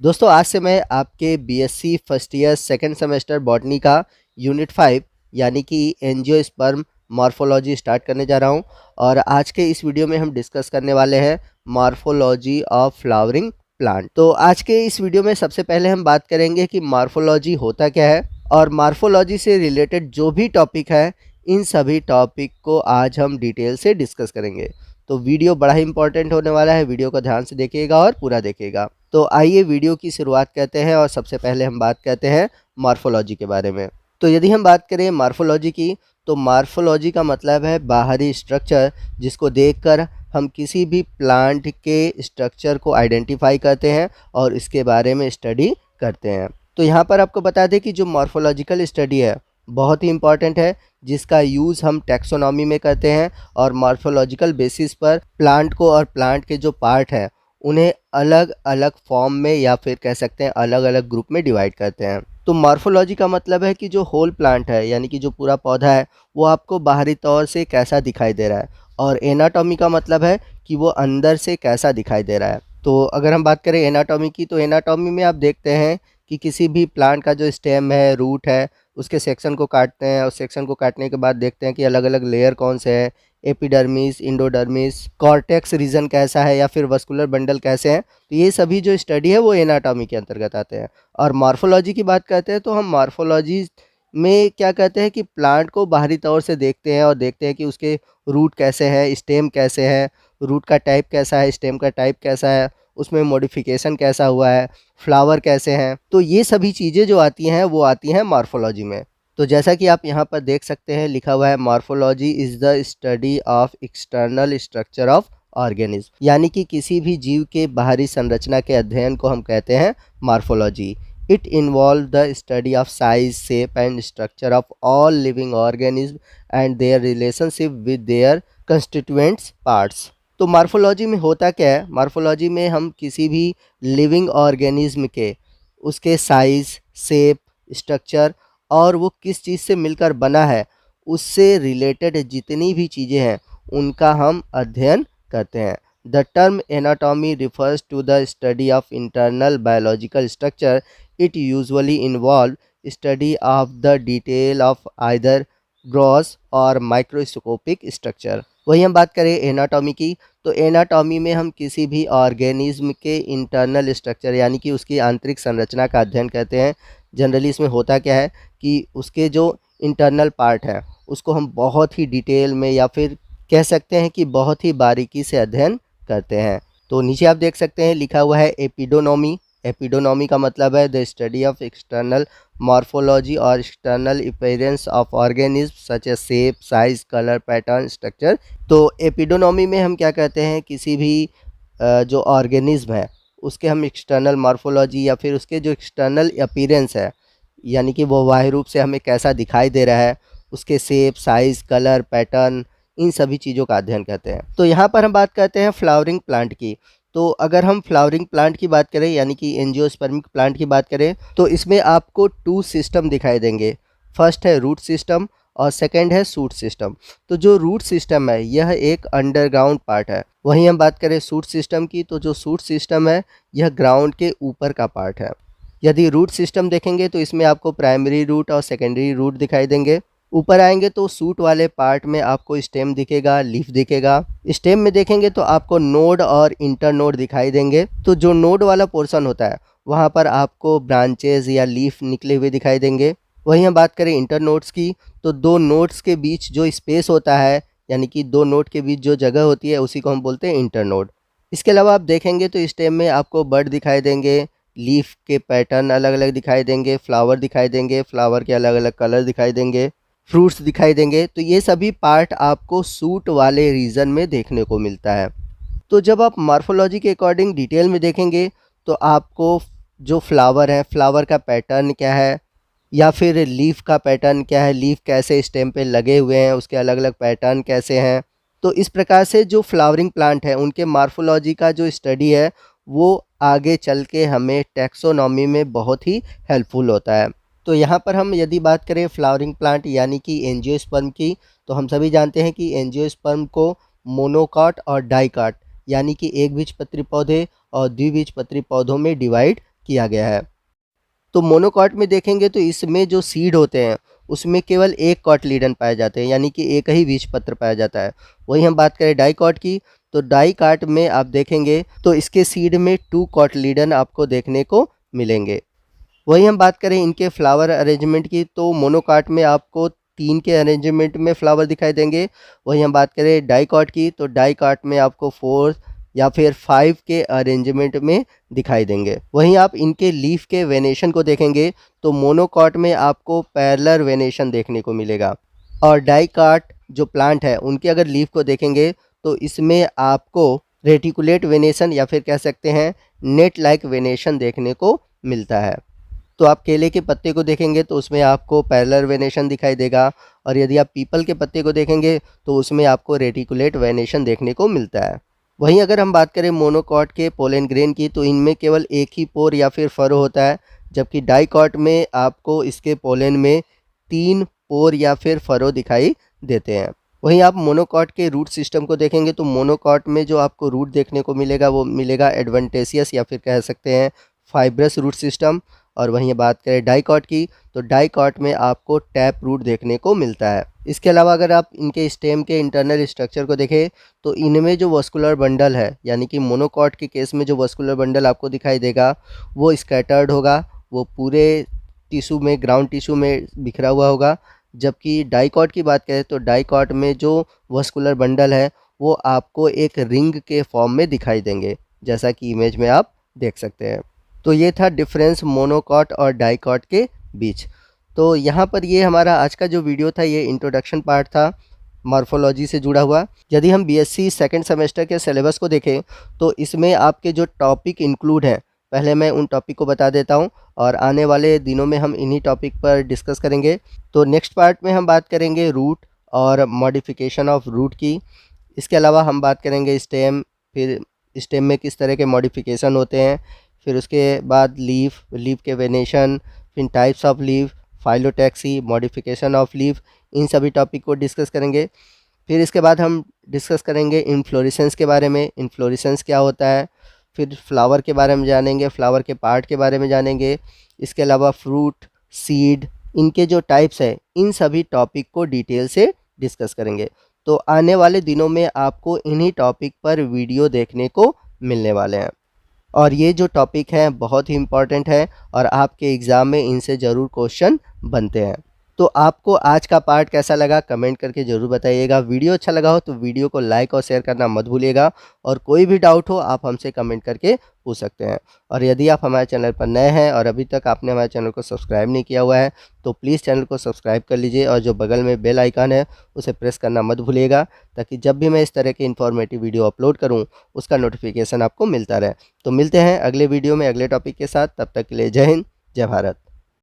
दोस्तों आज से मैं आपके BSc first year second semester botany का यूनिट 5 यानी कि एंजियोस्पर्म मॉर्फोलॉजी स्टार्ट करने जा रहा हूं। और आज के इस वीडियो में हम डिस्कस करने वाले हैं मॉर्फोलॉजी ऑफ फ्लावरिंग प्लांट। तो आज के इस वीडियो में सबसे पहले हम बात करेंगे कि मॉर्फोलॉजी होता क्या है, और मॉर्फोलॉजी से रिलेटेड जो भी टॉपिक है इन सभी टॉपिक को आज हम डिटेल से डिस्कस करेंगे। तो वीडियो बड़ा ही इंपॉर्टेंट होने वाला है, वीडियो को ध्यान से देखिएगा और पूरा देखिएगा। तो आइए वीडियो की शुरुआत करते हैं और सबसे पहले हम बात करते हैं मॉर्फोलॉजी के बारे में। तो यदि हम बात करें मॉर्फोलॉजी की, तो मॉर्फोलॉजी का मतलब है बाहरी स्ट्रक्चर, जिसको देखकर हम किसी भी प्लांट के स्ट्रक्चर को आइडेंटिफाई करते हैं और इसके बारे में स्टडी करते हैं। तो यहाँ पर आपको बता दें कि जो मॉर्फोलॉजिकल स्टडी है बहुत ही इंपॉर्टेंट है, जिसका यूज़ हम टैक्सोनॉमी में करते हैं और मॉर्फोलॉजिकल बेसिस पर प्लांट को और प्लांट के जो पार्ट हैं उन्हें अलग अलग फॉर्म में या फिर कह सकते हैं अलग अलग ग्रुप में डिवाइड करते हैं। तो मॉर्फोलॉजी का मतलब है कि जो होल प्लांट है यानी कि जो पूरा पौधा है वो आपको बाहरी तौर से कैसा दिखाई दे रहा है, और एनाटॉमी का मतलब है कि वो अंदर से कैसा दिखाई दे रहा है। तो अगर हम बात करें एनाटॉमी की, तो एनाटॉमी में आप देखते हैं कि किसी भी प्लांट का जो स्टेम है, रूट है, उसके सेक्शन को काटते हैं और सेक्शन को काटने के बाद देखते हैं कि अलग अलग लेयर कौन से हैं, एपिडर्मिस, इंडोडर्मिस, कॉर्टेक्स रीजन कैसा है या फिर वस्कुलर बंडल कैसे हैं। तो ये सभी जो स्टडी है वो एनाटॉमी के अंतर्गत आते हैं। और मॉर्फोलॉजी की बात करते हैं तो हम मॉर्फोलॉजी में क्या कहते हैं कि प्लांट को बाहरी तौर से देखते हैं और देखते हैं कि उसके रूट कैसे हैं, स्टेम कैसे है, रूट का टाइप कैसा है, स्टेम का टाइप कैसा है, उसमें मॉडिफिकेशन कैसा हुआ है, फ्लावर कैसे हैं। तो ये सभी चीज़ें जो आती हैं वो आती हैं मॉर्फोलॉजी में। तो जैसा कि आप यहाँ पर देख सकते हैं लिखा हुआ है morphology is the study of external structure of organism, यानी कि किसी भी जीव के बाहरी संरचना के अध्ययन को हम कहते हैं morphology. It involve the study of size, shape and structure of all living organism and their relationship with their constituents parts. तो मॉर्फोलॉजी में होता क्या है, मॉर्फोलॉजी में हम किसी भी लिविंग ऑर्गेनिज्म के उसके साइज, शेप, स्ट्रक्चर और वो किस चीज़ से मिलकर बना है उससे रिलेटेड जितनी भी चीज़ें हैं उनका हम अध्ययन करते हैं। The term anatomy refers to the study of internal biological structure. It usually involve study of the detail of either gross और माइक्रोस्कोपिक स्ट्रक्चर। वही हम बात करें एनाटॉमी की, तो एनाटॉमी में हम किसी भी ऑर्गेनिज्म के इंटरनल स्ट्रक्चर यानी कि उसकी आंतरिक संरचना का अध्ययन करते हैं। जनरली इसमें होता क्या है कि उसके जो इंटरनल पार्ट है उसको हम बहुत ही डिटेल में या फिर कह सकते हैं कि बहुत ही बारीकी से अध्ययन करते हैं। तो नीचे आप देख सकते हैं लिखा हुआ है एपिडोनॉमी। एपिडोनॉमी का मतलब है the study of external morphology और external appearance of organism such as shape, size, colour, pattern, structure. तो एपिडोनॉमी में हम क्या कहते हैं, किसी भी जो ऑर्गेनिज्म है उसके हम एक्सटर्नल मॉर्फोलॉजी या फिर उसके जो एक्सटर्नल अपीयरेंस है यानी कि वो बाह्य रूप से हमें कैसा दिखाई दे रहा है, उसके शेप, साइज़, कलर, पैटर्न, इन सभी चीज़ों का अध्ययन करते हैं। तो यहाँ पर हम बात करते हैं फ्लावरिंग प्लांट की। तो अगर हम फ्लावरिंग प्लांट की बात करें यानी कि एंजियोस्पर्मिक प्लांट की बात करें तो इसमें आपको 2 सिस्टम दिखाई देंगे। फर्स्ट है रूट सिस्टम और सेकंड है शूट सिस्टम। तो जो रूट सिस्टम है यह एक अंडरग्राउंड पार्ट है। वहीं हम बात करें शूट सिस्टम की, तो जो शूट सिस्टम है यह ग्राउंड के ऊपर का पार्ट है। यदि रूट सिस्टम देखेंगे तो इसमें आपको प्राइमरी रूट और सेकेंडरी रूट दिखाई देंगे। ऊपर आएंगे तो सूट वाले पार्ट में आपको स्टेम दिखेगा, लीफ दिखेगा। स्टेम में देखेंगे तो आपको नोड और इंटर नोड दिखाई देंगे। तो जो नोड वाला पोर्शन होता है वहाँ पर आपको ब्रांचेज या लीफ निकले हुए दिखाई देंगे। वहीं हम बात करें इंटर नोड्स की, तो 2 नोड्स के बीच जो स्पेस होता है यानी कि 2 नोड के बीच जो जगह होती है उसी को हम बोलते हैं इंटर नोड। इसके अलावा आप देखेंगे तो स्टेम में आपको बड दिखाई देंगे, लीफ के पैटर्न अलग अलग दिखाई देंगे, फ्लावर दिखाई देंगे, फ्लावर के अलग अलग कलर दिखाई देंगे, फ्रूट्स दिखाई देंगे। तो ये सभी पार्ट आपको सूट वाले रीजन में देखने को मिलता है। तो जब आप मॉर्फोलॉजी के अकॉर्डिंग डिटेल में देखेंगे तो आपको जो फ्लावर है, फ्लावर का पैटर्न क्या है या फिर लीफ का पैटर्न क्या है, लीफ कैसे स्टेम पे लगे हुए हैं, उसके अलग अलग पैटर्न कैसे हैं। तो इस प्रकार से जो फ्लावरिंग प्लांट है उनके मॉर्फोलॉजी का जो स्टडी है वो आगे चल के हमें टैक्सोनॉमी में बहुत ही हेल्पफुल होता है। तो यहाँ पर हम यदि बात करें फ्लावरिंग प्लांट यानी कि एंजियोस्पर्म की, तो हम सभी जानते हैं कि एंजियोस्पर्म को मोनोकॉट और डाइकॉट यानी कि एक बीजपत्री पौधे और द्विबीजपत्री पौधों में डिवाइड किया गया है। तो मोनोकॉट में देखेंगे तो इसमें जो सीड होते हैं उसमें केवल एक कॉटलीडन पाए जाते हैं, यानी कि एक ही बीजपत्र पाया जाता है। वहीं हम बात करें डाइकॉट की, तो डाइकॉट में आप देखेंगे तो इसके सीड में 2 कॉटलीडन आपको देखने को मिलेंगे। वहीं हम बात करें इनके फ्लावर अरेंजमेंट की, तो मोनोकॉट में आपको 3 के अरेंजमेंट में फ्लावर दिखाई देंगे। वहीं हम बात करें डाइकॉट की, तो डाइकॉट में आपको 4 या फिर 5 के अरेंजमेंट में दिखाई देंगे। वहीं आप इनके लीफ के वेनेशन को देखेंगे तो मोनोकॉट में आपको पैरेलल वेनेशन देखने को मिलेगा, और डाइकॉट जो प्लांट है उनके अगर लीफ को देखेंगे तो इसमें आपको रेटिकुलेट वेनेशन या फिर कह सकते हैं नेट लाइक वेनेशन देखने को मिलता है। तो आप केले के पत्ते को देखेंगे तो उसमें आपको पैरेलल वेनेशन दिखाई देगा, और यदि आप पीपल के पत्ते को देखेंगे तो उसमें आपको रेटिकुलेट वेनेशन देखने को मिलता है। वहीं अगर हम बात करें मोनोकॉट के पोलन ग्रेन की, तो इनमें केवल एक ही पोर या फिर फरो होता है, जबकि डाइकॉट में आपको इसके पोलन में 3 पोर या फिर फरो दिखाई देते हैं। वहीं आप मोनोकॉट के रूट सिस्टम को देखेंगे तो मोनोकॉट में जो आपको रूट देखने को मिलेगा वो मिलेगा एडवेंटेशियस या फिर कह सकते हैं फाइब्रस रूट सिस्टम। और वहीं बात करें डाइकॉट की, तो डाइकॉट में आपको टैप रूट देखने को मिलता है। इसके अलावा अगर आप इनके स्टेम के इंटरनल स्ट्रक्चर को देखें तो इनमें जो वस्कुलर बंडल है, यानी कि मोनोकॉट के केस में जो वस्कुलर बंडल आपको दिखाई देगा वो स्कैटर्ड होगा, वो पूरे टिश्यू में, ग्राउंड टिश्यू में बिखरा हुआ होगा। जबकि डाइकॉट की बात करें तो डाइकॉट में जो वस्कुलर बंडल है वो आपको एक रिंग के फॉर्म में दिखाई देंगे, जैसा कि इमेज में आप देख सकते हैं। तो ये था डिफरेंस मोनोकॉट और डाइकॉट के बीच। तो यहाँ पर ये हमारा आज का जो वीडियो था ये इंट्रोडक्शन पार्ट था मॉर्फोलॉजी से जुड़ा हुआ। यदि हम बीएससी सेकंड सेमेस्टर के सिलेबस को देखें तो इसमें आपके जो टॉपिक इंक्लूड हैं, पहले मैं उन टॉपिक को बता देता हूं, और आने वाले दिनों में हम इन्हीं टॉपिक पर डिस्कस करेंगे। तो नेक्स्ट पार्ट में हम बात करेंगे रूट और मॉडिफिकेशन ऑफ रूट की। इसके अलावा हम बात करेंगे स्टेम, फिर स्टेम में किस तरह के मॉडिफिकेशन होते हैं, फिर उसके बाद लीफ के वेनेशन, फिर types of leaf, phyllotaxy, modification of leaf, इन सभी टॉपिक को डिस्कस करेंगे। फिर इसके बाद हम डिस्कस करेंगे इन्फ्लोरेसेंस के बारे में, इन्फ्लोरेसेंस क्या होता है। फिर फ्लावर के बारे में जानेंगे, फ्लावर के पार्ट के बारे में जानेंगे। इसके अलावा फ्रूट, सीड, इनके जो टाइप्स हैं इन सभी टॉपिक को डिटेल से डिस्कस करेंगे। तो आने वाले दिनों में आपको इन्हीं टॉपिक पर वीडियो देखने को मिलने वाले हैं, और ये जो टॉपिक हैं बहुत ही इम्पॉर्टेंट है और आपके एग्ज़ाम में इनसे ज़रूर क्वेश्चन बनते हैं। तो आपको आज का पार्ट कैसा लगा कमेंट करके ज़रूर बताइएगा। वीडियो अच्छा लगा हो तो वीडियो को लाइक और शेयर करना मत भूलिएगा, और कोई भी डाउट हो आप हमसे कमेंट करके पूछ सकते हैं। और यदि आप हमारे चैनल पर नए हैं और अभी तक आपने हमारे चैनल को सब्सक्राइब नहीं किया हुआ है तो प्लीज़ चैनल को सब्सक्राइब कर लीजिए, और जो बगल में बेल आइकन है उसे प्रेस करना मत भूलिएगा, ताकि जब भी मैं इस तरह की इन्फॉर्मेटिव वीडियो अपलोड करूँ उसका नोटिफिकेशन आपको मिलता रहे। तो मिलते हैं अगले वीडियो में अगले टॉपिक के साथ, तब तक के लिए जय हिंद, जय भारत।